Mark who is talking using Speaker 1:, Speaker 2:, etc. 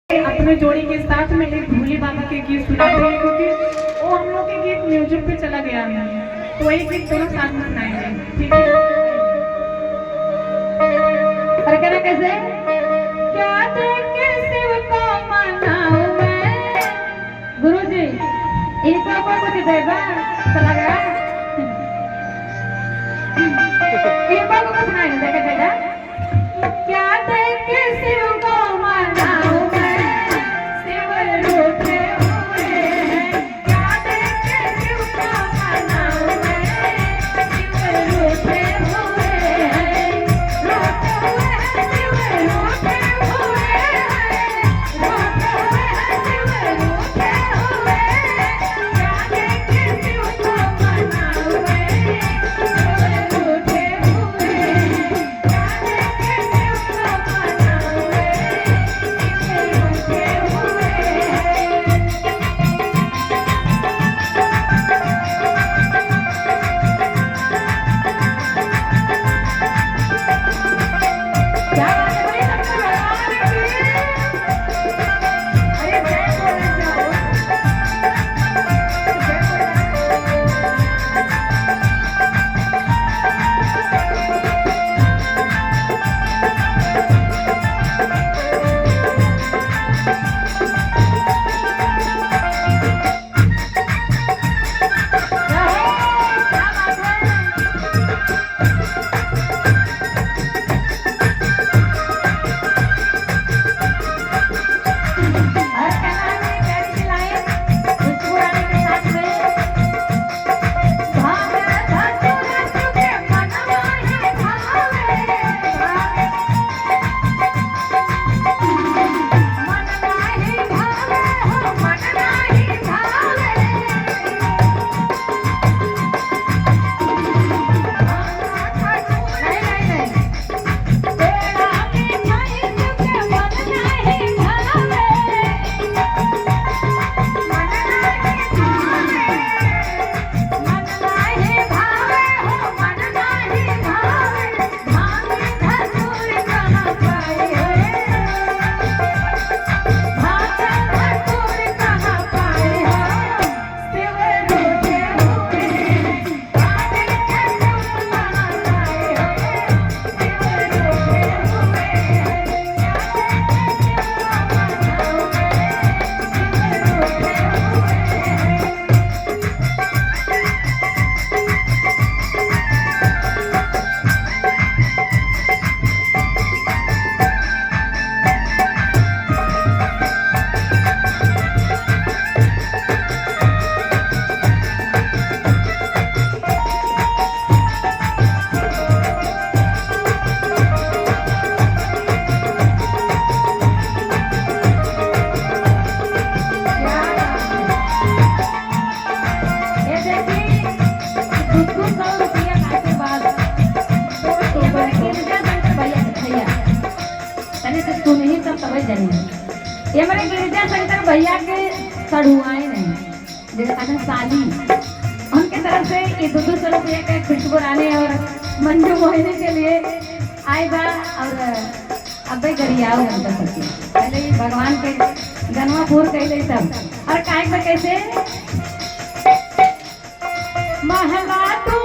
Speaker 1: अपने जोड़ी के साथ में एक भोले बाबा के गीत सुनाते हैं क्योंकि वो हम लोग के गीत म्यूजिक पे चला गया है, तो वही गीत दोनों साथ में सुनाएंगे। ठीक है?
Speaker 2: अरे कहना कैसे?
Speaker 1: क्या देखे शिव को मनाऊं मैं।
Speaker 2: गुरुजी इनको पर कुछ देगा चला गया इनको को कुछ नहीं देगा बेटा।
Speaker 1: क्या देखे शिव को मनाऊं मैं, शिव रूठे हुए हैं। क्या देखे शिव को मनाऊं मैं, शिव रूठे हुए हैं। रूठे हुए हैं शिव, रूठे हुए हैं। रूठे हुए हैं शिव, रूठे हुए हैं। क्या देखे शिव को मनाऊं मैं, शिव रूठे हुए हैं। क्या देखे शिव को मनाऊं मैं, शिव रूठे हुए हैं। क्या बात है भाई, सबको भगवान की। अरे जय बोले जाओ, जय बोले। क्या बात है।
Speaker 2: और कहना है कैसे खिलाए खुशबू रानी के साथ में
Speaker 1: भाग धतूरा तुझे मनवा है भावे, मन नाही भावे हो, मन नाही भावे।
Speaker 2: नहीं नहीं नहीं
Speaker 1: तेरा मिठाई तुझे मन नाही भावे, मन नाही भावे। मन नाही भावे हो, मन नाही भावे। भांग धतूर कहाँ पाए हो, भांग धतूर कहाँ पाए हो। शिव रूठे हुए हैं, भांग धतूर कहाँ पाए हो। शिव रूठे हुए हैं, क्या देखे शिव को मनाऊं मैं, शिव रूठे हुए हैं।
Speaker 2: ये देखिए खुशबू 100 रुपया का आशीर्वाद ये हमारे गिरजा शंकर भैया के भैया तने से सुन ही सब समझ जाएंगे। ये हमारे गिरजा शंकर भैया के सड़ुआए नहीं जैसे कहते साली उनके तरफ से ये 200 रुपया का खुशबू रानी और मंजू मोहिनी के लिए आए बा और अबे गरियाओ हमका सबके पहले ही भगवान के गनवा पूर कैले सब और काय पर कैसे
Speaker 1: महला तू